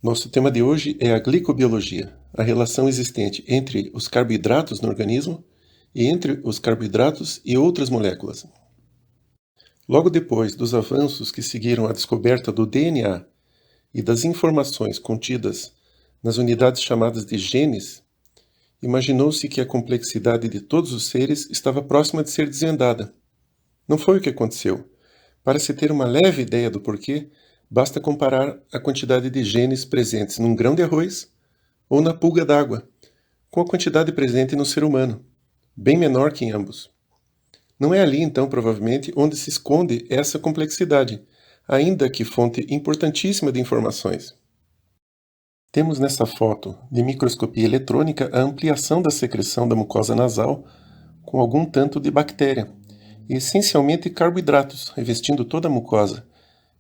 Nosso tema de hoje é a glicobiologia, a relação existente entre os carboidratos no organismo e entre os carboidratos e outras moléculas. Logo depois dos avanços que seguiram a descoberta do DNA e das informações contidas nas unidades chamadas de genes, imaginou-se que a complexidade de todos os seres estava próxima de ser desvendada. Não foi o que aconteceu. Para se ter uma leve ideia do porquê, basta comparar a quantidade de genes presentes num grão de arroz ou na pulga d'água, com a quantidade presente no ser humano, bem menor que em ambos. Não é ali, então, provavelmente, onde se esconde essa complexidade, ainda que fonte importantíssima de informações. Temos nessa foto de microscopia eletrônica a ampliação da secreção da mucosa nasal com algum tanto de bactéria, e essencialmente carboidratos, revestindo toda a mucosa,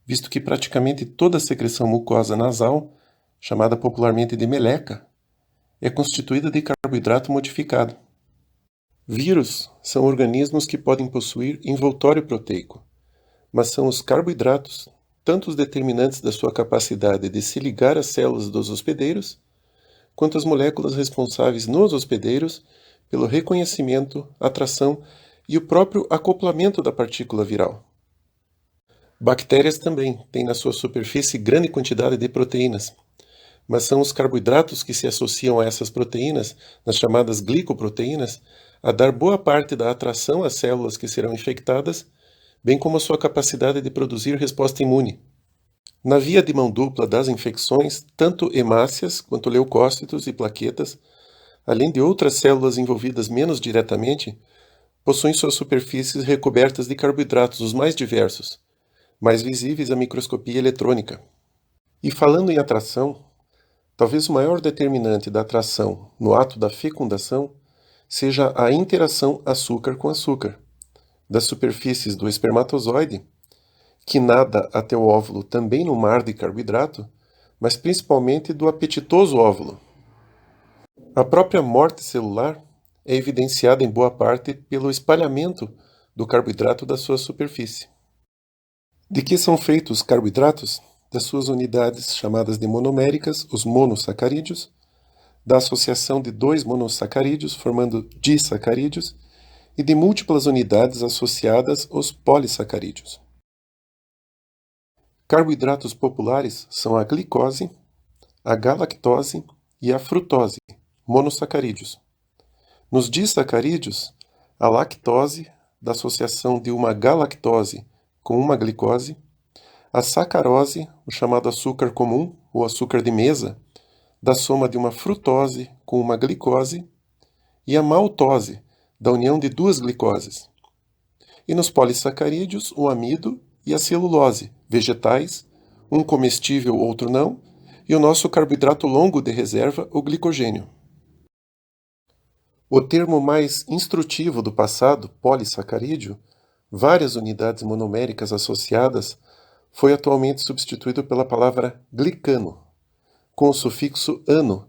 visto que praticamente toda a secreção mucosa nasal, chamada popularmente de meleca, é constituída de carboidrato modificado. Vírus são organismos que podem possuir envoltório proteico, mas são os carboidratos, tanto os determinantes da sua capacidade de se ligar às células dos hospedeiros, quanto as moléculas responsáveis nos hospedeiros pelo reconhecimento, atração e o próprio acoplamento da partícula viral. Bactérias também têm na sua superfície grande quantidade de proteínas, mas são os carboidratos que se associam a essas proteínas, nas chamadas glicoproteínas, a dar boa parte da atração às células que serão infectadas, bem como a sua capacidade de produzir resposta imune. Na via de mão dupla das infecções, tanto hemácias quanto leucócitos e plaquetas, além de outras células envolvidas menos diretamente, possuem suas superfícies recobertas de carboidratos os mais diversos, mais visíveis à microscopia eletrônica. E falando em atração, talvez o maior determinante da atração no ato da fecundação seja a interação açúcar com açúcar, das superfícies do espermatozoide, que nada até o óvulo também no mar de carboidrato, mas principalmente do apetitoso óvulo. A própria morte celular é evidenciada em boa parte pelo espalhamento do carboidrato da sua superfície. De que são feitos os carboidratos? Das suas unidades chamadas de monoméricas, os monossacarídeos, da associação de dois monossacarídeos formando disacarídeos, e de múltiplas unidades associadas, os polissacarídeos. Carboidratos populares são a glicose, a galactose e a frutose, monossacarídeos. Nos disacarídeos, a lactose, da associação de uma galactose com uma glicose, a sacarose, o chamado açúcar comum ou açúcar de mesa, da soma de uma frutose com uma glicose, e a maltose, da união de duas glicoses. E nos polissacarídeos, o amido e a celulose, vegetais, um comestível, outro não, e o nosso carboidrato longo de reserva, o glicogênio. O termo mais instrutivo do passado, polissacarídeo, várias unidades monoméricas associadas, foi atualmente substituído pela palavra glicano, com o sufixo ano,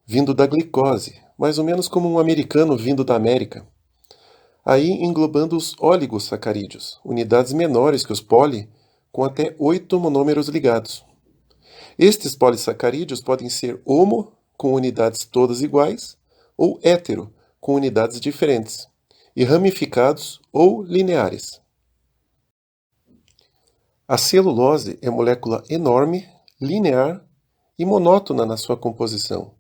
vindo da glicose, mais ou menos como um americano vindo da América. Aí englobando os oligosacarídeos, unidades menores que os poli, com até 8 monômeros ligados. Estes polissacarídeos podem ser homo, com unidades todas iguais, ou hétero, com unidades diferentes, e ramificados ou lineares. A celulose é molécula enorme, linear e monótona na sua composição.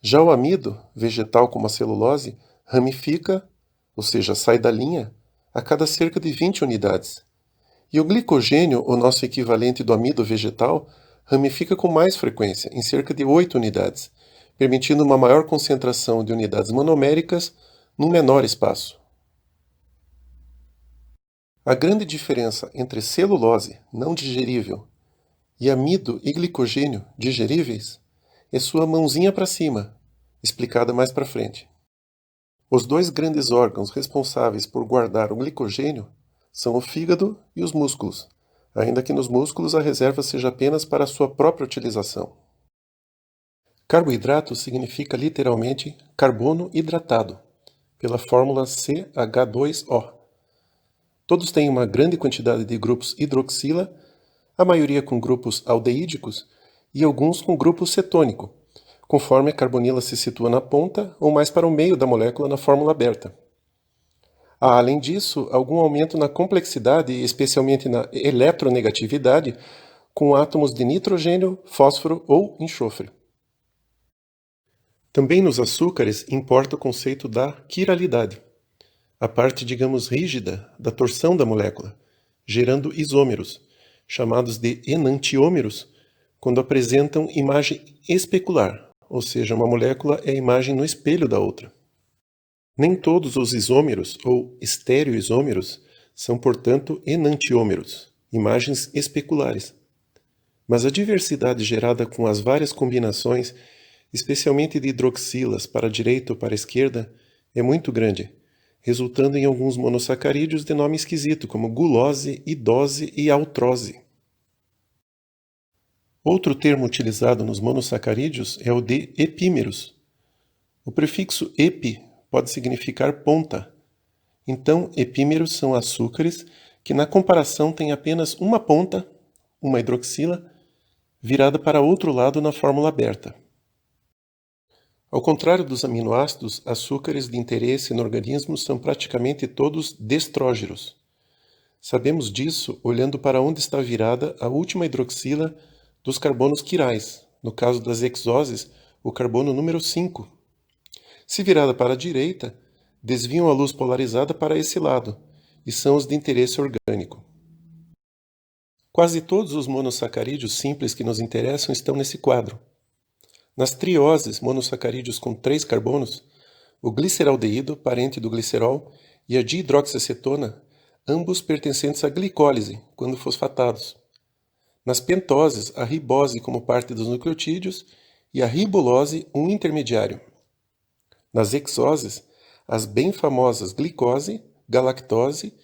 Já o amido, vegetal como a celulose, ramifica, ou seja, sai da linha, a cada cerca de 20 unidades. E o glicogênio, o nosso equivalente do amido vegetal, ramifica com mais frequência, em cerca de 8 unidades, permitindo uma maior concentração de unidades monoméricas num menor espaço. A grande diferença entre celulose, não digerível, e amido e glicogênio, digeríveis, é sua mãozinha para cima, explicada mais para frente. Os dois grandes órgãos responsáveis por guardar o glicogênio são o fígado e os músculos, ainda que nos músculos a reserva seja apenas para a sua própria utilização. Carboidrato significa literalmente carbono hidratado, pela fórmula CH2O. Todos têm uma grande quantidade de grupos hidroxila, a maioria com grupos aldeídicos e alguns com grupo cetônico, conforme a carbonila se situa na ponta ou mais para o meio da molécula na fórmula aberta. Há, além disso, algum aumento na complexidade, especialmente na eletronegatividade, com átomos de nitrogênio, fósforo ou enxofre. Também nos açúcares importa o conceito da quiralidade, a parte, digamos, rígida da torção da molécula, gerando isômeros, chamados de enantiômeros, quando apresentam imagem especular, ou seja, uma molécula é a imagem no espelho da outra. Nem todos os isômeros, ou estereoisômeros, são, portanto, enantiômeros, imagens especulares. Mas a diversidade gerada com as várias combinações, especialmente de hidroxilas para a direita ou para a esquerda, é muito grande, resultando em alguns monossacarídeos de nome esquisito, como gulose, idose e altrose. Outro termo utilizado nos monossacarídeos é o de epímeros. O prefixo epi pode significar ponta. Então, epímeros são açúcares que, na comparação, têm apenas uma ponta, uma hidroxila, virada para outro lado na fórmula aberta. Ao contrário dos aminoácidos, açúcares de interesse no organismo são praticamente todos destrógeros. Sabemos disso olhando para onde está virada a última hidroxila dos carbonos quirais, no caso das hexoses, o carbono número 5. Se virada para a direita, desviam a luz polarizada para esse lado, e são os de interesse orgânico. Quase todos os monossacarídeos simples que nos interessam estão nesse quadro. Nas trioses, monossacarídeos com 3 carbonos, o gliceraldeído, parente do glicerol, e a dihidroxiacetona, ambos pertencentes à glicólise, quando fosfatados. Nas pentoses, a ribose como parte dos nucleotídeos e a ribolose, um intermediário. Nas hexoses, as bem famosas glicose, galactose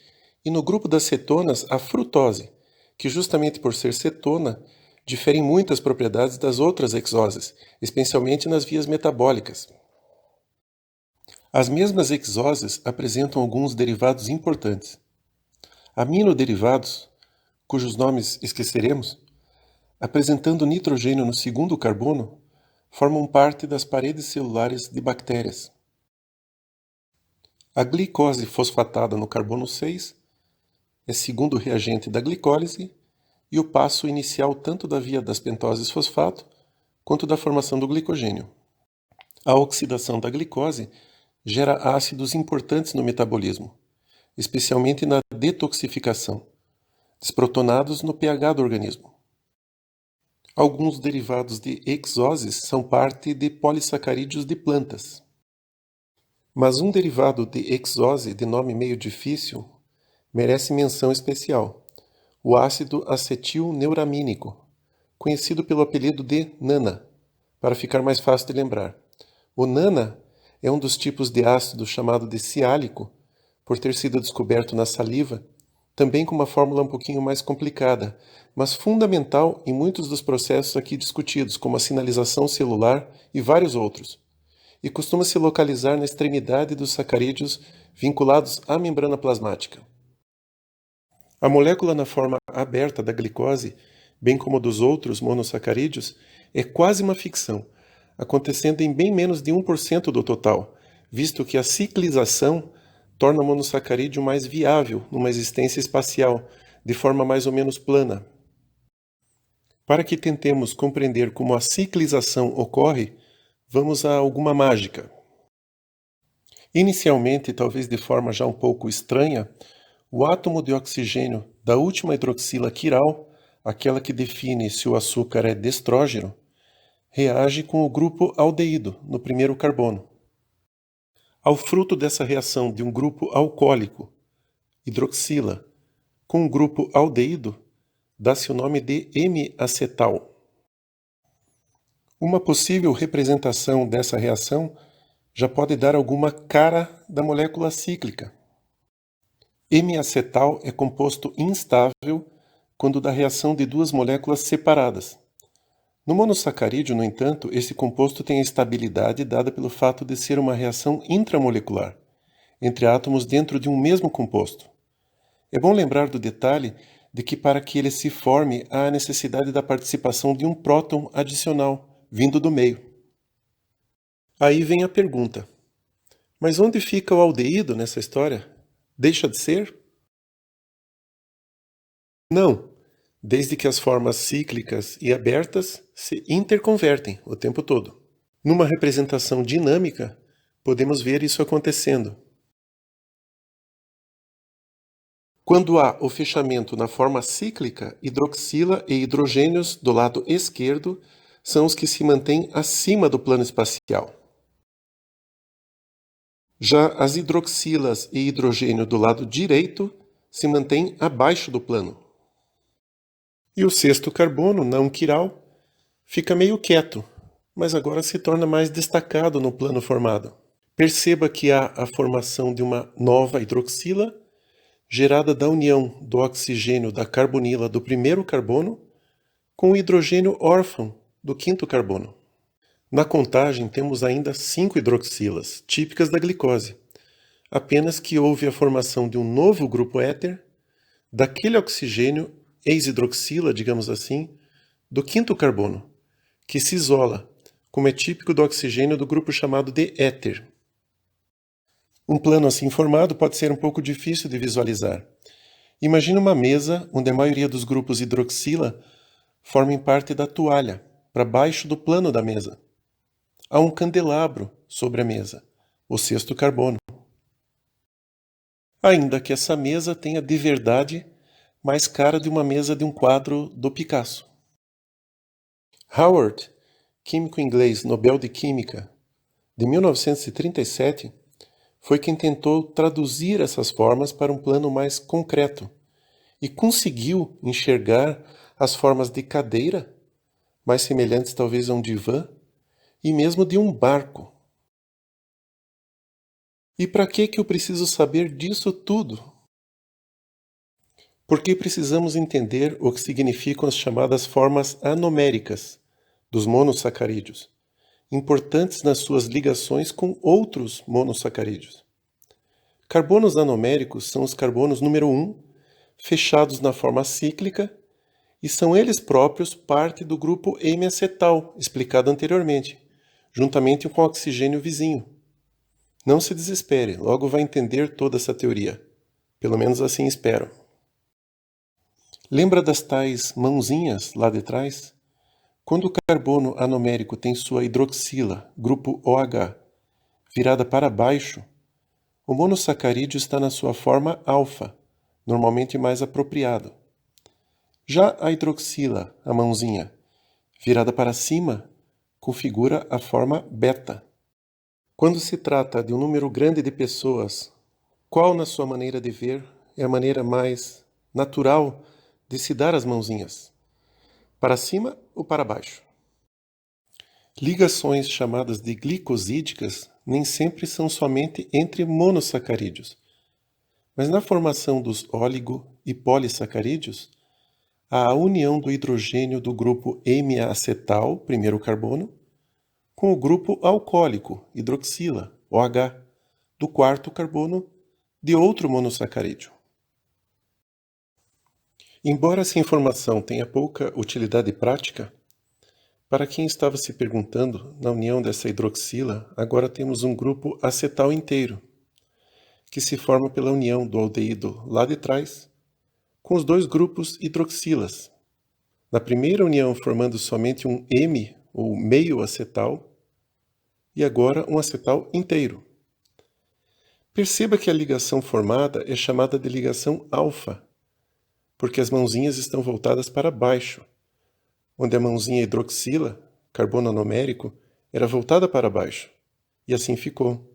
e no grupo das cetonas a frutose, que justamente por ser cetona, diferem muitas propriedades das outras hexoses, especialmente nas vias metabólicas. As mesmas hexoses apresentam alguns derivados importantes. Aminoderivados, cujos nomes esqueceremos, apresentando nitrogênio no segundo carbono, formam parte das paredes celulares de bactérias. A glicose fosfatada no carbono 6 é segundo reagente da glicólise e o passo inicial tanto da via das pentoses fosfato quanto da formação do glicogênio. A oxidação da glicose gera ácidos importantes no metabolismo, especialmente na detoxificação, desprotonados no pH do organismo. Alguns derivados de hexoses são parte de polissacarídeos de plantas. Mas um derivado de hexose de nome meio difícil merece menção especial: o ácido acetilneuramínico, conhecido pelo apelido de NANA, para ficar mais fácil de lembrar. O NANA é um dos tipos de ácido chamado de ciálico, por ter sido descoberto na saliva, também com uma fórmula um pouquinho mais complicada, mas fundamental em muitos dos processos aqui discutidos, como a sinalização celular e vários outros, e costuma se localizar na extremidade dos sacarídeos vinculados à membrana plasmática. A molécula na forma aberta da glicose, bem como dos outros monossacarídeos, é quase uma ficção, acontecendo em bem menos de 1% do total, visto que a ciclização torna o monossacarídeo mais viável numa existência espacial, de forma mais ou menos plana. Para que tentemos compreender como a ciclização ocorre, vamos a alguma mágica. Inicialmente, talvez de forma já um pouco estranha, o átomo de oxigênio da última hidroxila quiral, aquela que define se o açúcar é destrógeno, reage com o grupo aldeído no primeiro carbono. Ao fruto dessa reação de um grupo alcoólico, hidroxila, com um grupo aldeído, dá-se o nome de M-acetal. Uma possível representação dessa reação já pode dar alguma cara da molécula cíclica. M-acetal é composto instável quando da reação de duas moléculas separadas. No monossacarídeo, no entanto, esse composto tem a estabilidade dada pelo fato de ser uma reação intramolecular, entre átomos dentro de um mesmo composto. É bom lembrar do detalhe de que para que ele se forme há a necessidade da participação de um próton adicional, vindo do meio. Aí vem a pergunta: mas onde fica o aldeído nessa história? Deixa de ser? Não, desde que as formas cíclicas e abertas se interconvertem o tempo todo. Numa representação dinâmica, podemos ver isso acontecendo. Quando há o fechamento na forma cíclica, hidroxila e hidrogênios do lado esquerdo são os que se mantêm acima do plano espacial. Já as hidroxilas e hidrogênio do lado direito se mantêm abaixo do plano. E o sexto carbono, não quiral, fica meio quieto, mas agora se torna mais destacado no plano formado. Perceba que há a formação de uma nova hidroxila, gerada da união do oxigênio da carbonila do primeiro carbono com o hidrogênio órfão do quinto carbono. Na contagem temos ainda 5 hidroxilas, típicas da glicose, apenas que houve a formação de um novo grupo éter, daquele oxigênio ex-hidroxila, digamos assim, do quinto carbono, que se isola, como é típico do oxigênio do grupo chamado de éter. Um plano assim formado pode ser um pouco difícil de visualizar. Imagine uma mesa onde a maioria dos grupos hidroxila formem parte da toalha, para baixo do plano da mesa. Há um candelabro sobre a mesa, o sexto carbono. Ainda que essa mesa tenha de verdade mais cara de uma mesa de um quadro do Picasso. Howard, químico inglês Nobel de Química, de 1937, foi quem tentou traduzir essas formas para um plano mais concreto e conseguiu enxergar as formas de cadeira, mais semelhantes talvez a um divã, e mesmo de um barco. E para que eu preciso saber disso tudo? Porque precisamos entender o que significam as chamadas formas anoméricas dos monossacarídeos, importantes nas suas ligações com outros monossacarídeos. Carbonos anoméricos são os carbonos número 1, fechados na forma cíclica, e são eles próprios parte do grupo M-acetal, explicado anteriormente, juntamente com o oxigênio vizinho. Não se desespere, logo vai entender toda essa teoria. Pelo menos assim espero. Lembra das tais mãozinhas lá de trás? Quando o carbono anomérico tem sua hidroxila, grupo OH, virada para baixo, o monossacarídeo está na sua forma alfa, normalmente mais apropriado. Já a hidroxila, a mãozinha, virada para cima, configura a forma beta. Quando se trata de um número grande de pessoas, qual, na sua maneira de ver, é a maneira mais natural de se dar as mãozinhas? Para cima ou para baixo? Ligações chamadas de glicosídicas nem sempre são somente entre monossacarídeos, mas na formação dos óligo e polissacarídeos, há a união do hidrogênio do grupo M-acetal, primeiro carbono, com o grupo alcoólico, hidroxila, OH, do quarto carbono de outro monossacarídeo. Embora essa informação tenha pouca utilidade prática, para quem estava se perguntando, na união dessa hidroxila, agora temos um grupo acetal inteiro, que se forma pela união do aldeído lá de trás, com os dois grupos hidroxilas. Na primeira união formando somente um M, ou meio acetal, e agora um acetal inteiro. Perceba que a ligação formada é chamada de ligação alfa, porque as mãozinhas estão voltadas para baixo, onde a mãozinha hidroxila, carbono anomérico, era voltada para baixo, e assim ficou.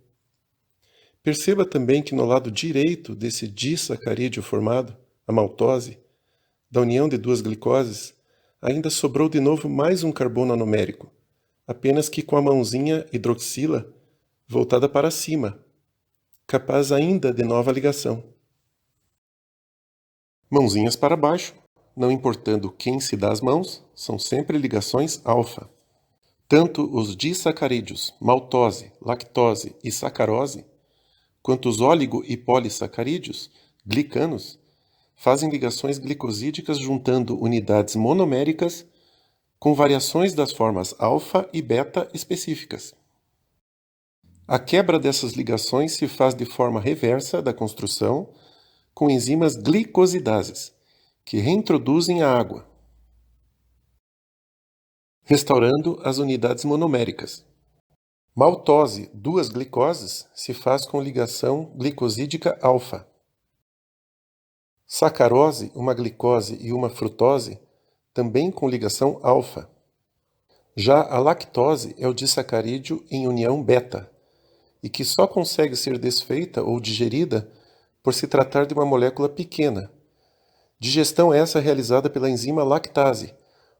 Perceba também que no lado direito desse disacarídeo formado, a maltose, da união de duas glicoses, ainda sobrou de novo mais um carbono anomérico, apenas que com a mãozinha hidroxila voltada para cima, capaz ainda de nova ligação. Mãozinhas para baixo, não importando quem se dá as mãos, são sempre ligações alfa. Tanto os disacarídeos, maltose, lactose e sacarose, quanto os óligo e polissacarídeos, glicanos, fazem ligações glicosídicas juntando unidades monoméricas com variações das formas alfa e beta específicas. A quebra dessas ligações se faz de forma reversa da construção com enzimas glicosidases, que reintroduzem a água, restaurando as unidades monoméricas. Maltose, duas glicoses, se faz com ligação glicosídica alfa. Sacarose, uma glicose e uma frutose, também com ligação alfa. Já a lactose é o disacarídeo em união beta, e que só consegue ser desfeita ou digerida por se tratar de uma molécula pequena. Digestão essa realizada pela enzima lactase,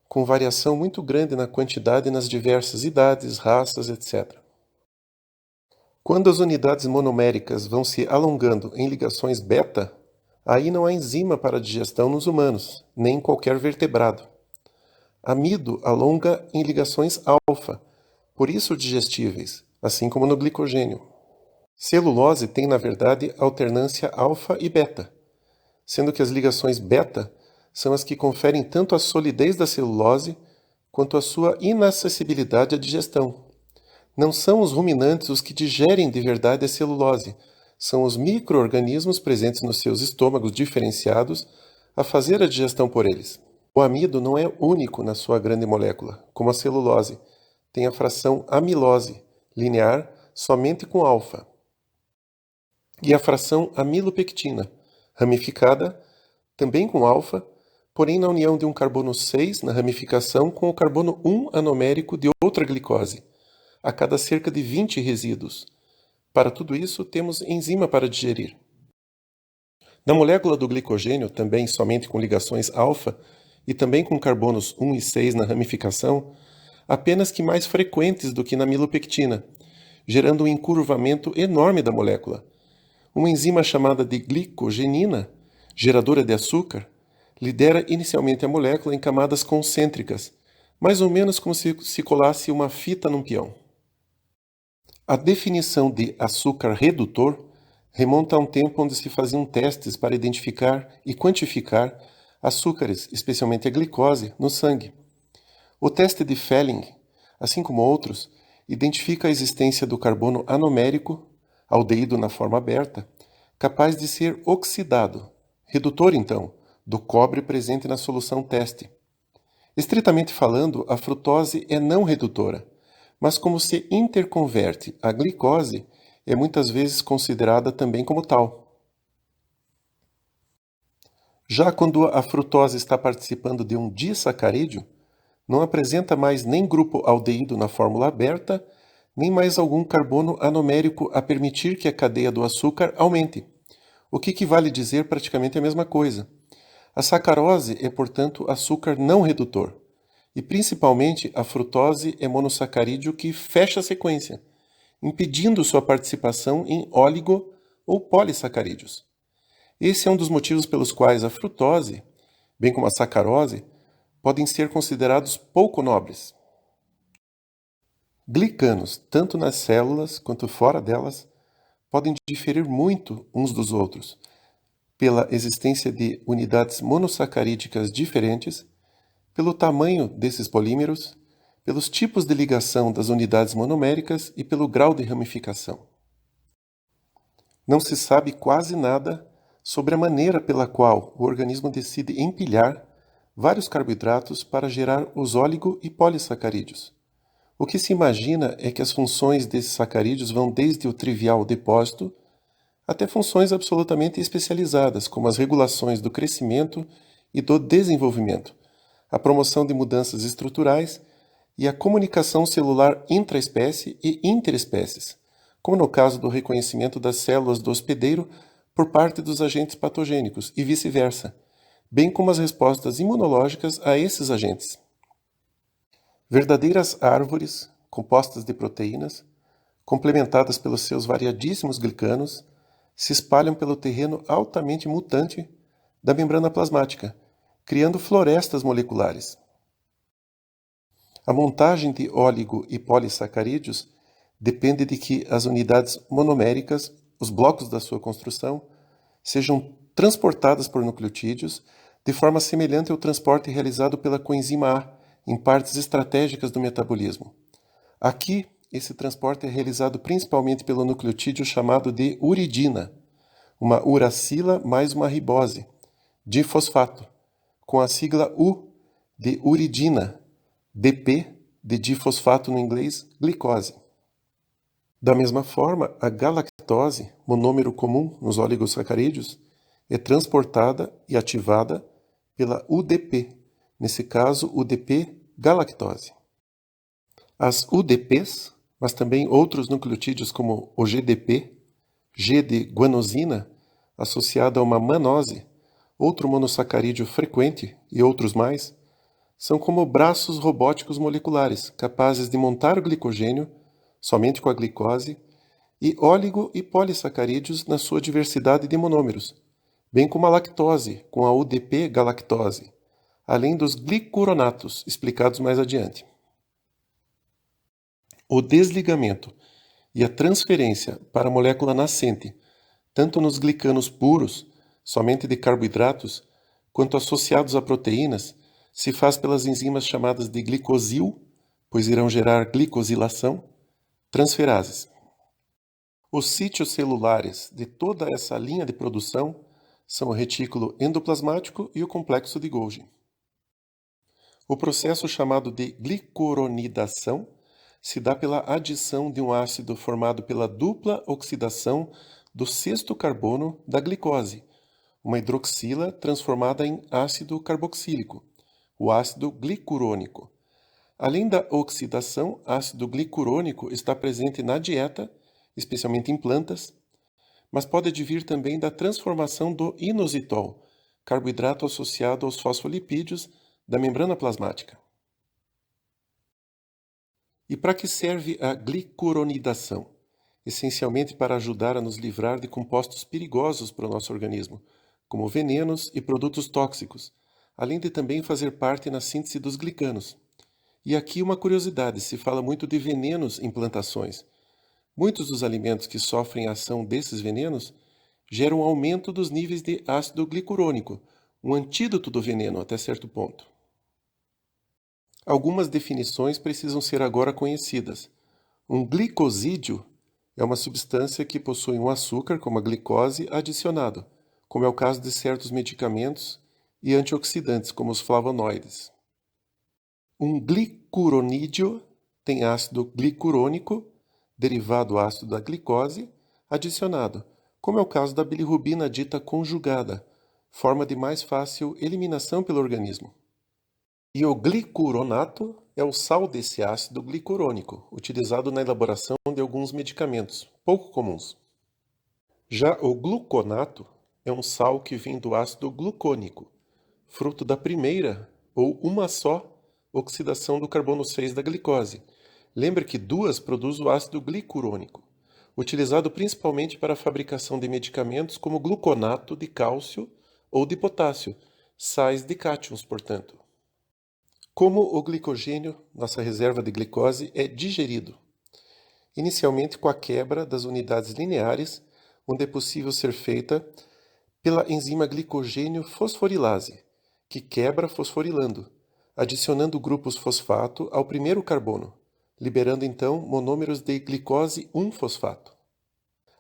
com variação muito grande na quantidade nas diversas idades, raças, etc. Quando as unidades monoméricas vão se alongando em ligações beta, aí não há enzima para digestão nos humanos, nem em qualquer vertebrado. Amido alonga em ligações alfa, por isso digestíveis, assim como no glicogênio. Celulose tem, na verdade, alternância alfa e beta, sendo que as ligações beta são as que conferem tanto a solidez da celulose quanto a sua inacessibilidade à digestão. Não são os ruminantes os que digerem de verdade a celulose, são os micro-organismos presentes nos seus estômagos diferenciados a fazer a digestão por eles. O amido não é único na sua grande molécula, como a celulose. Tem a fração amilose, linear, somente com alfa. E a fração amilopectina, ramificada, também com alfa, porém na união de um carbono 6 na ramificação com o carbono 1 anomérico de outra glicose, a cada cerca de 20 resíduos. Para tudo isso, temos enzima para digerir. Na molécula do glicogênio, também somente com ligações alfa, e também com carbonos 1 e 6 na ramificação, apenas que mais frequentes do que na amilopectina, gerando um encurvamento enorme da molécula. Uma enzima chamada de glicogenina, geradora de açúcar, lidera inicialmente a molécula em camadas concêntricas, mais ou menos como se colasse uma fita num peão. A definição de açúcar redutor remonta a um tempo onde se faziam testes para identificar e quantificar açúcares, especialmente a glicose, no sangue. O teste de Fehling, assim como outros, identifica a existência do carbono anomérico, aldeído na forma aberta, capaz de ser oxidado, redutor, então, do cobre presente na solução teste. Estritamente falando, a frutose é não redutora, mas como se interconverte a glicose, é muitas vezes considerada também como tal. Já quando a frutose está participando de um disacarídeo, não apresenta mais nem grupo aldeído na fórmula aberta, nem mais algum carbono anomérico a permitir que a cadeia do açúcar aumente, o que equivale a dizer praticamente a mesma coisa. A sacarose é, portanto, açúcar não redutor, e principalmente a frutose é monossacarídeo que fecha a sequência, impedindo sua participação em óligo ou polissacarídeos. Esse é um dos motivos pelos quais a frutose, bem como a sacarose, podem ser considerados pouco nobres. Glicanos, tanto nas células quanto fora delas, podem diferir muito uns dos outros, pela existência de unidades monossacarídicas diferentes, pelo tamanho desses polímeros, pelos tipos de ligação das unidades monoméricas e pelo grau de ramificação. Não se sabe quase nada sobre a maneira pela qual o organismo decide empilhar vários carboidratos para gerar os óligo e polissacarídeos. O que se imagina é que as funções desses sacarídeos vão desde o trivial depósito até funções absolutamente especializadas, como as regulações do crescimento e do desenvolvimento, a promoção de mudanças estruturais e a comunicação celular intraespécie e interespécies, como no caso do reconhecimento das células do hospedeiro por parte dos agentes patogênicos e vice-versa, bem como as respostas imunológicas a esses agentes. Verdadeiras árvores, compostas de proteínas, complementadas pelos seus variadíssimos glicanos, se espalham pelo terreno altamente mutante da membrana plasmática, criando florestas moleculares. A montagem de óligo e polissacarídeos depende de que as unidades monoméricas os blocos da sua construção, sejam transportadas por nucleotídeos de forma semelhante ao transporte realizado pela coenzima A em partes estratégicas do metabolismo. Aqui, esse transporte é realizado principalmente pelo nucleotídeo chamado de uridina, uma uracila mais uma ribose, difosfato, com a sigla U de uridina, DP de difosfato no inglês, glicose. Da mesma forma, a galactose, monômero comum nos oligosacarídeos, é transportada e ativada pela UDP, nesse caso UDP galactose. As UDPs, mas também outros nucleotídeos como o GDP, G de guanosina, associado a uma manose, outro monossacarídeo frequente e outros mais, são como braços robóticos moleculares capazes de montar o glicogênio somente com a glicose e óligo e polissacarídeos na sua diversidade de monômeros, bem como a lactose com a UDP galactose, além dos glicurronatos explicados mais adiante. O desligamento e a transferência para a molécula nascente, tanto nos glicanos puros, somente de carboidratos, quanto associados a proteínas, se faz pelas enzimas chamadas de glicosil, pois irão gerar glicosilação, transferases. Os sítios celulares de toda essa linha de produção são o retículo endoplasmático e o complexo de Golgi. O processo chamado de glicuronidação se dá pela adição de um ácido formado pela dupla oxidação do sexto carbono da glicose, uma hidroxila transformada em ácido carboxílico, o ácido glicurônico. Além da oxidação, ácido glicurônico está presente na dieta, especialmente em plantas, mas pode advir também da transformação do inositol, carboidrato associado aos fosfolipídios da membrana plasmática. E para que serve a glicuronidação? Essencialmente para ajudar a nos livrar de compostos perigosos para o nosso organismo, como venenos e produtos tóxicos, além de também fazer parte na síntese dos glicanos. E aqui uma curiosidade, se fala muito de venenos em plantações. Muitos dos alimentos que sofrem a ação desses venenos geram um aumento dos níveis de ácido glicurônico, um antídoto do veneno até certo ponto. Algumas definições precisam ser agora conhecidas. Um glicosídeo é uma substância que possui um açúcar, como a glicose, adicionado, como é o caso de certos medicamentos e antioxidantes, como os flavonoides. Um glicuronídeo tem ácido glicurônico, derivado ácido da glicose, adicionado, como é o caso da bilirrubina dita conjugada, forma de mais fácil eliminação pelo organismo. E o glicuronato é o sal desse ácido glicurônico, utilizado na elaboração de alguns medicamentos, pouco comuns. Já o gluconato é um sal que vem do ácido glucônico, fruto da primeira, ou uma só, oxidação do carbono 6 da glicose. Lembre que duas produz o ácido glicurônico, utilizado principalmente para a fabricação de medicamentos como gluconato de cálcio ou de potássio, sais de cátions, portanto. Como o glicogênio, nossa reserva de glicose, é digerido? Inicialmente com a quebra das unidades lineares, onde é possível ser feita pela enzima glicogênio fosforilase, que quebra fosforilando, adicionando grupos fosfato ao primeiro carbono, liberando então monômeros de glicose 1-fosfato.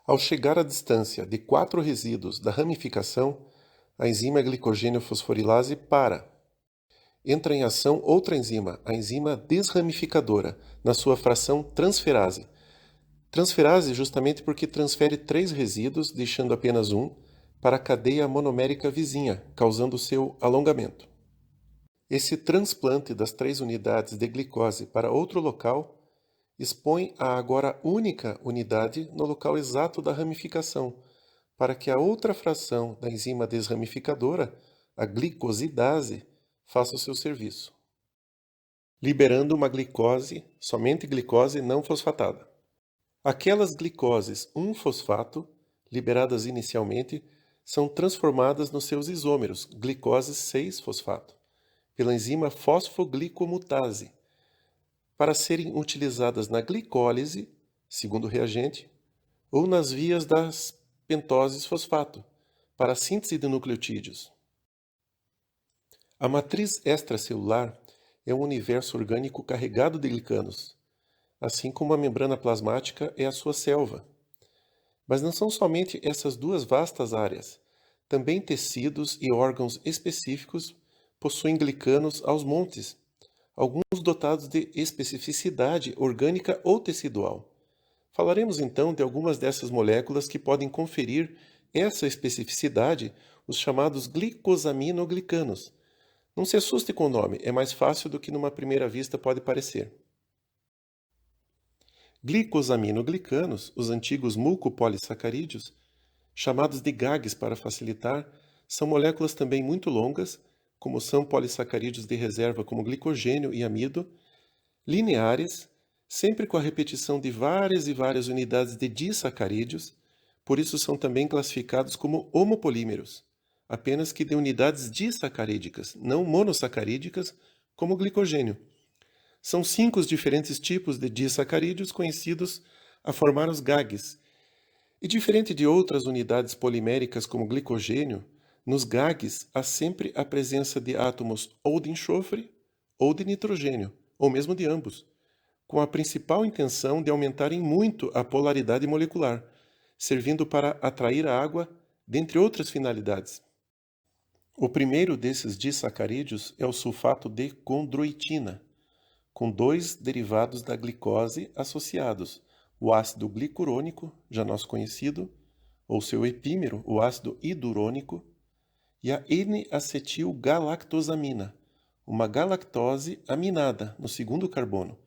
Ao chegar à distância de 4 resíduos da ramificação, a enzima glicogênio fosforilase para. Entra em ação outra enzima, a enzima desramificadora, na sua fração transferase. Transferase justamente porque transfere 3 resíduos, deixando apenas um, para a cadeia monomérica vizinha, causando seu alongamento. Esse transplante das 3 unidades de glicose para outro local expõe a agora única unidade no local exato da ramificação, para que a outra fração da enzima desramificadora, a glicosidase, faça o seu serviço, liberando uma glicose, somente glicose não fosfatada. Aquelas glicoses 1-fosfato, liberadas inicialmente, são transformadas nos seus isômeros, glicose 6-fosfato, pela enzima fosfoglicomutase, para serem utilizadas na glicólise, segundo reagente, ou nas vias das pentoses fosfato, para a síntese de nucleotídeos. A matriz extracelular é um universo orgânico carregado de glicanos, assim como a membrana plasmática é a sua selva. Mas não são somente essas duas vastas áreas. Também tecidos e órgãos específicos possuem glicanos aos montes, alguns dotados de especificidade orgânica ou tecidual. Falaremos então de algumas dessas moléculas que podem conferir essa especificidade, os chamados glicosaminoglicanos. Não se assuste com o nome, é mais fácil do que numa primeira vista pode parecer. Glicosaminoglicanos, os antigos mucopolissacarídeos, chamados de GAGs para facilitar, são moléculas também muito longas, como são polissacarídeos de reserva como glicogênio e amido, lineares, sempre com a repetição de várias e várias unidades de disacarídeos, por isso são também classificados como homopolímeros, apenas que de unidades disacarídicas, não monossacarídicas, como o glicogênio. São 5 os diferentes tipos de disacarídeos conhecidos a formar os GAGs. E diferente de outras unidades poliméricas como glicogênio, nos GAGs há sempre a presença de átomos ou de enxofre ou de nitrogênio, ou mesmo de ambos, com a principal intenção de aumentarem muito a polaridade molecular, servindo para atrair a água, dentre outras finalidades. O primeiro desses disacarídeos é o sulfato de condroitina, com 2 derivados da glicose associados, o ácido glicurônico, já nosso conhecido, ou seu epímero, o ácido hidurônico, e a N-acetilgalactosamina, uma galactose aminada no segundo carbono,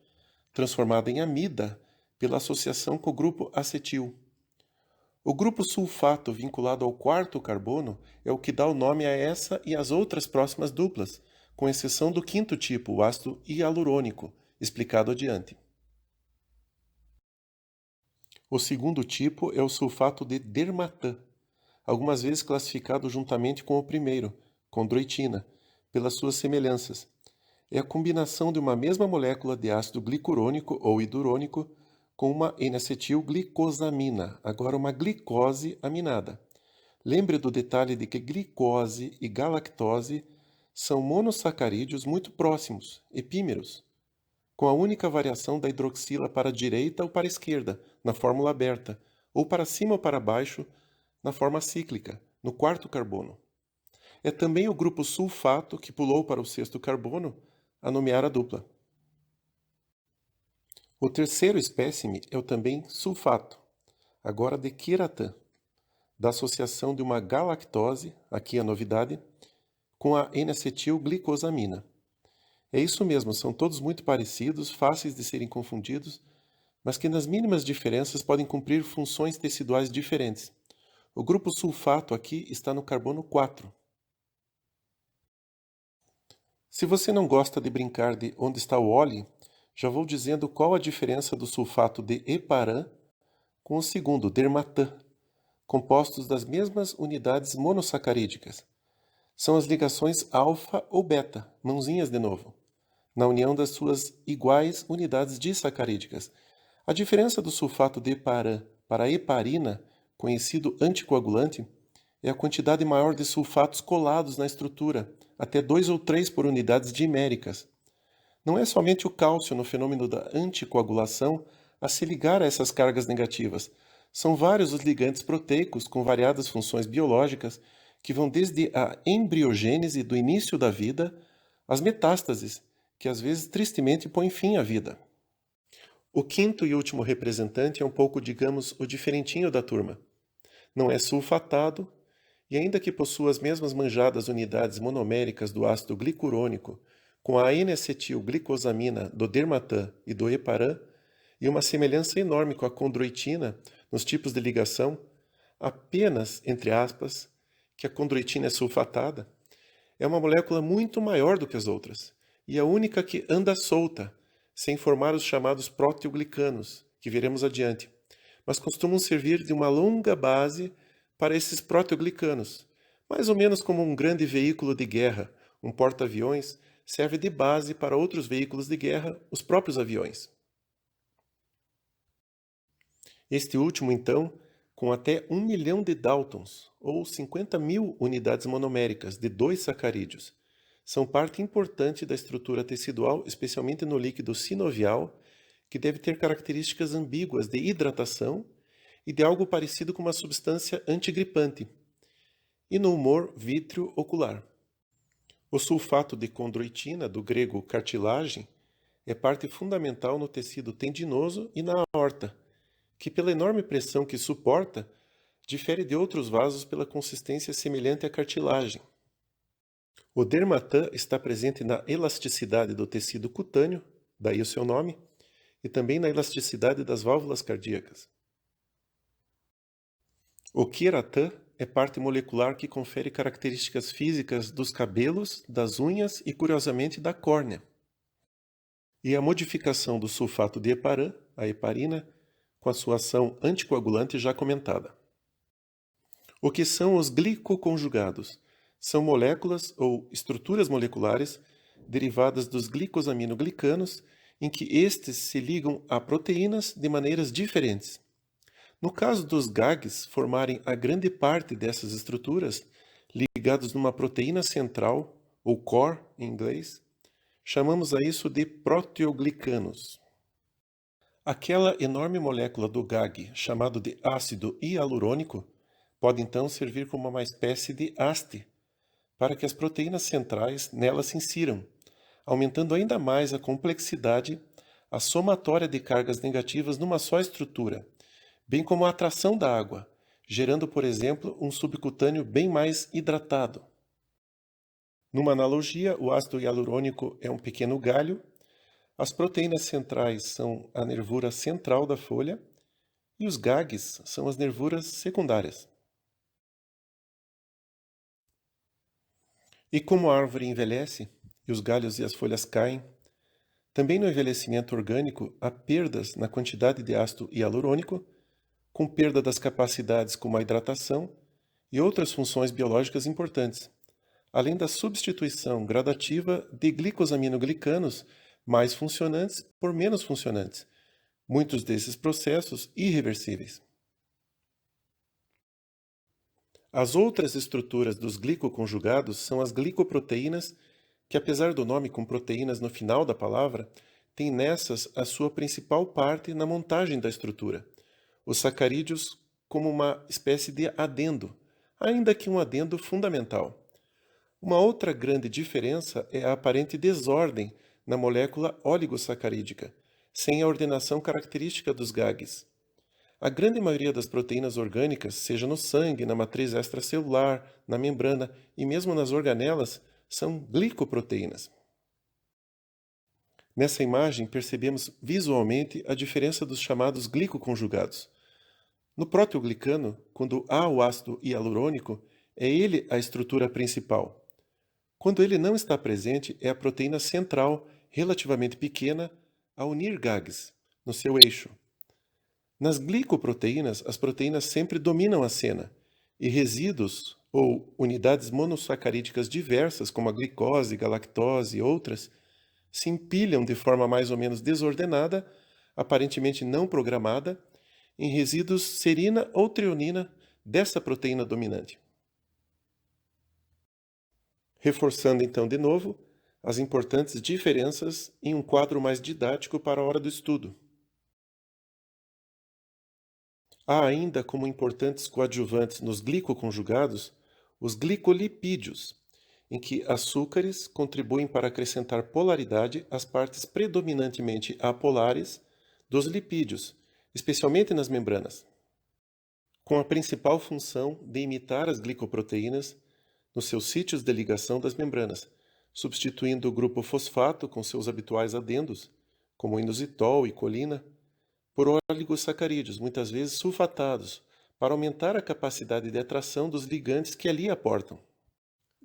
transformada em amida pela associação com o grupo acetil. O grupo sulfato vinculado ao quarto carbono é o que dá o nome a essa e as outras próximas duplas, com exceção do quinto tipo, o ácido hialurônico, explicado adiante. O segundo tipo é o sulfato de dermatã, algumas vezes classificado juntamente com o primeiro, condroitina, pelas suas semelhanças. É a combinação de uma mesma molécula de ácido glicurônico ou hidurônico com uma N-acetilglicosamina, agora uma glicose aminada. Lembre do detalhe de que glicose e galactose são monossacarídeos muito próximos, epímeros, com a única variação da hidroxila para a direita ou para a esquerda, na fórmula aberta, ou para cima ou para baixo, na forma cíclica, no quarto carbono. É também o grupo sulfato que pulou para o sexto carbono a nomear a dupla. O terceiro espécime é o também sulfato, agora de quiratã, da associação de uma galactose, aqui a novidade, com a N-acetilglicosamina. É isso mesmo, são todos muito parecidos, fáceis de serem confundidos, mas que nas mínimas diferenças podem cumprir funções teciduais diferentes. O grupo sulfato aqui está no carbono 4. Se você não gosta de brincar de onde está o óleo, já vou dizendo qual a diferença do sulfato de heparan com o segundo, dermatã, compostos das mesmas unidades monossacarídicas. São as ligações alfa ou beta, mãozinhas de novo, na união das suas iguais unidades disacarídicas. A diferença do sulfato de heparan para a heparina, conhecido anticoagulante, é a quantidade maior de sulfatos colados na estrutura, até 2 ou 3 por unidades diméricas. Não é somente o cálcio no fenômeno da anticoagulação a se ligar a essas cargas negativas. São vários os ligantes proteicos com variadas funções biológicas que vão desde a embriogênese do início da vida às metástases, que às vezes tristemente põem fim à vida. O quinto e último representante é um pouco, digamos, o diferentinho da turma. Não é sulfatado, e ainda que possua as mesmas manjadas unidades monoméricas do ácido glicurônico, com a N-acetilglicosamina do dermatã e do heparan, e uma semelhança enorme com a condroitina nos tipos de ligação, apenas, entre aspas, que a condroitina é sulfatada, é uma molécula muito maior do que as outras, e a única que anda solta, sem formar os chamados proteoglicanos, que veremos adiante, mas costumam servir de uma longa base para esses proteoglicanos, mais ou menos como um grande veículo de guerra, um porta-aviões, serve de base para outros veículos de guerra, os próprios aviões. Este último, então, com até 1 milhão de Daltons, ou 50 mil unidades monoméricas de 2 sacarídeos, são parte importante da estrutura tecidual, especialmente no líquido sinovial, que deve ter características ambíguas de hidratação e de algo parecido com uma substância antigripante, e no humor vítreo ocular. O sulfato de condroitina, do grego cartilagem, é parte fundamental no tecido tendinoso e na aorta, que pela enorme pressão que suporta, difere de outros vasos pela consistência semelhante à cartilagem. O dermatã está presente na elasticidade do tecido cutâneo, daí o seu nome, e também na elasticidade das válvulas cardíacas. O queratã é parte molecular que confere características físicas dos cabelos, das unhas e, curiosamente, da córnea. E a modificação do sulfato de heparã, a heparina, com a sua ação anticoagulante já comentada. O que são os glicoconjugados? São moléculas ou estruturas moleculares derivadas dos glicosaminoglicanos em que estes se ligam a proteínas de maneiras diferentes. No caso dos GAGs formarem a grande parte dessas estruturas, ligados numa proteína central, ou core em inglês, chamamos a isso de proteoglicanos. Aquela enorme molécula do GAG, chamado de ácido hialurônico, pode então servir como uma espécie de haste, para que as proteínas centrais nela se insiram, aumentando ainda mais a complexidade, a somatória de cargas negativas numa só estrutura, bem como a atração da água, gerando, por exemplo, um subcutâneo bem mais hidratado. Numa analogia, o ácido hialurônico é um pequeno galho, as proteínas centrais são a nervura central da folha e os GAGs são as nervuras secundárias. E como a árvore envelhece e os galhos e as folhas caem, também no envelhecimento orgânico há perdas na quantidade de ácido hialurônico, com perda das capacidades como a hidratação e outras funções biológicas importantes, além da substituição gradativa de glicosaminoglicanos mais funcionantes por menos funcionantes, muitos desses processos irreversíveis. As outras estruturas dos glicoconjugados são as glicoproteínas, que apesar do nome com proteínas no final da palavra, têm nessas a sua principal parte na montagem da estrutura, os sacarídeos como uma espécie de adendo, ainda que um adendo fundamental. Uma outra grande diferença é a aparente desordem na molécula oligosacarídica, sem a ordenação característica dos GAGs. A grande maioria das proteínas orgânicas, seja no sangue, na matriz extracelular, na membrana e mesmo nas organelas, são glicoproteínas. Nessa imagem, percebemos visualmente a diferença dos chamados glicoconjugados. No proteoglicano, quando há o ácido hialurônico, é ele a estrutura principal. Quando ele não está presente, é a proteína central, relativamente pequena, a unir GAGs, no seu eixo. Nas glicoproteínas, as proteínas sempre dominam a cena, e resíduos, ou unidades monossacarídicas diversas, como a glicose, galactose e outras, se empilham de forma mais ou menos desordenada, aparentemente não programada, em resíduos serina ou treonina dessa proteína dominante. Reforçando então de novo as importantes diferenças em um quadro mais didático para a hora do estudo. Há ainda como importantes coadjuvantes nos glicoconjugados os glicolipídios, em que açúcares contribuem para acrescentar polaridade às partes predominantemente apolares dos lipídios, especialmente nas membranas, com a principal função de imitar as glicoproteínas nos seus sítios de ligação das membranas, substituindo o grupo fosfato com seus habituais adendos, como inositol e colina, por oligosacarídeos, muitas vezes sulfatados, para aumentar a capacidade de atração dos ligantes que ali aportam.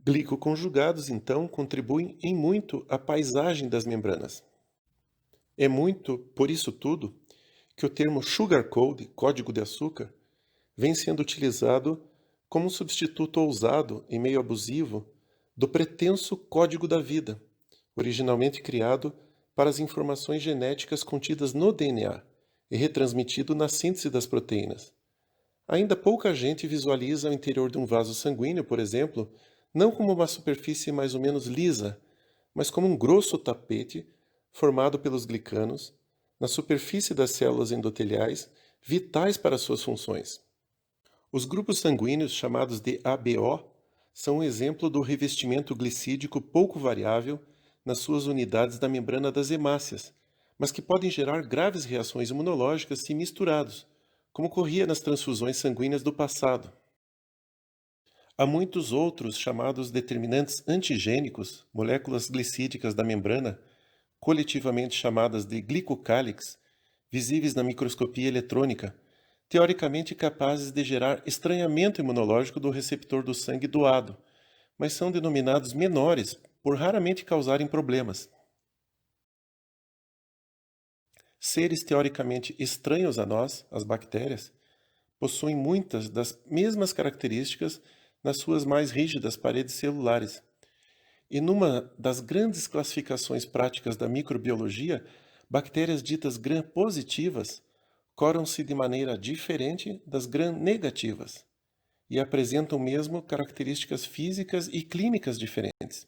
Glicoconjugados, então, contribuem em muito à paisagem das membranas. É muito, por isso tudo, que o termo sugar code, código de açúcar, vem sendo utilizado como um substituto ousado e meio abusivo do pretenso código da vida, originalmente criado para as informações genéticas contidas no DNA, e retransmitido na síntese das proteínas. Ainda pouca gente visualiza o interior de um vaso sanguíneo, por exemplo, não como uma superfície mais ou menos lisa, mas como um grosso tapete formado pelos glicanos na superfície das células endoteliais, vitais para suas funções. Os grupos sanguíneos, chamados de ABO, são um exemplo do revestimento glicídico pouco variável nas suas unidades da membrana das hemácias, mas que podem gerar graves reações imunológicas se misturados, como ocorria nas transfusões sanguíneas do passado. Há muitos outros chamados determinantes antigênicos, moléculas glicídicas da membrana, coletivamente chamadas de glicocálix, visíveis na microscopia eletrônica, teoricamente capazes de gerar estranhamento imunológico do receptor do sangue doado, mas são denominados menores por raramente causarem problemas. Seres teoricamente estranhos a nós, as bactérias, possuem muitas das mesmas características nas suas mais rígidas paredes celulares. E numa das grandes classificações práticas da microbiologia, bactérias ditas gram-positivas coram-se de maneira diferente das gram-negativas e apresentam mesmo características físicas e clínicas diferentes,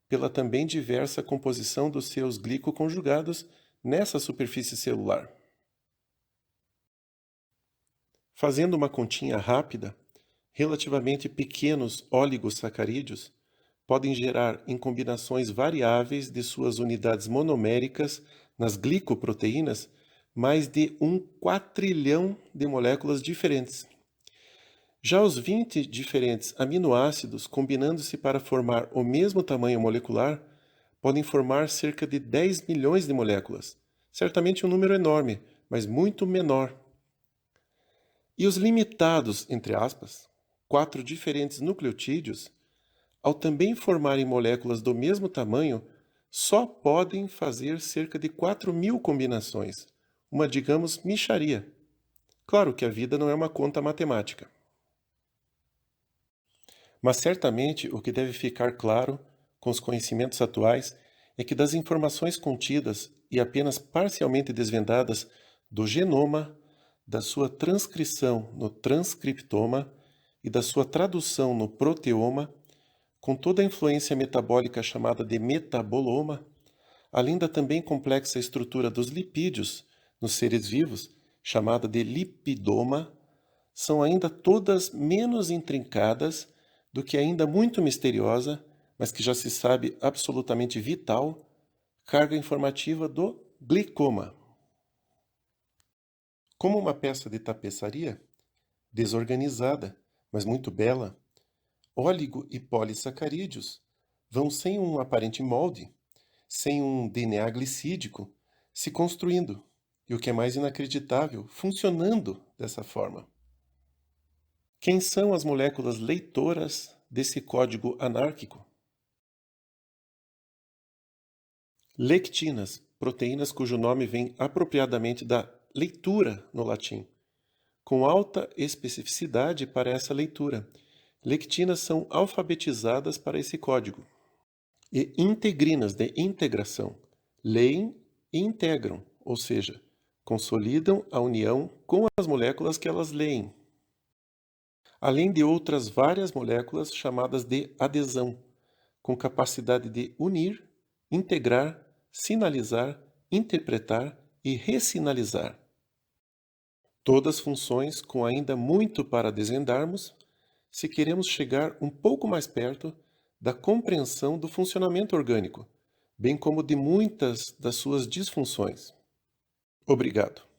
pela também diversa composição dos seus glicoconjugados nessa superfície celular. Fazendo uma continha rápida, relativamente pequenos oligosacarídeos podem gerar em combinações variáveis de suas unidades monoméricas nas glicoproteínas mais de 1 quatrilhão de moléculas diferentes. Já os 20 diferentes aminoácidos, combinando-se para formar o mesmo tamanho molecular, podem formar cerca de 10 milhões de moléculas. Certamente um número enorme, mas muito menor. E os limitados, entre aspas, 4 diferentes nucleotídeos, ao também formarem moléculas do mesmo tamanho, só podem fazer cerca de 4.000 combinações, uma, digamos, mixaria. Claro que a vida não é uma conta matemática. Mas certamente o que deve ficar claro com os conhecimentos atuais é que das informações contidas e apenas parcialmente desvendadas do genoma, da sua transcrição no transcriptoma e da sua tradução no proteoma, com toda a influência metabólica chamada de metaboloma, além da também complexa estrutura dos lipídios nos seres vivos, chamada de lipidoma, são ainda todas menos intrincadas do que a ainda muito misteriosa, mas que já se sabe absolutamente vital, carga informativa do glicoma. Como uma peça de tapeçaria, desorganizada, mas muito bela, óligo e polissacarídeos vão sem um aparente molde, sem um DNA glicídico, se construindo, e o que é mais inacreditável, funcionando dessa forma. Quem são as moléculas leitoras desse código anárquico? Lectinas, proteínas cujo nome vem apropriadamente da leitura no latim, com alta especificidade para essa leitura. Lectinas são alfabetizadas para esse código. E integrinas de integração, leem e integram, ou seja, consolidam a união com as moléculas que elas leem. Além de outras várias moléculas chamadas de adesão, com capacidade de unir, integrar, sinalizar, interpretar e ressinalizar. Todas funções com ainda muito para desvendarmos, se queremos chegar um pouco mais perto da compreensão do funcionamento orgânico, bem como de muitas das suas disfunções. Obrigado.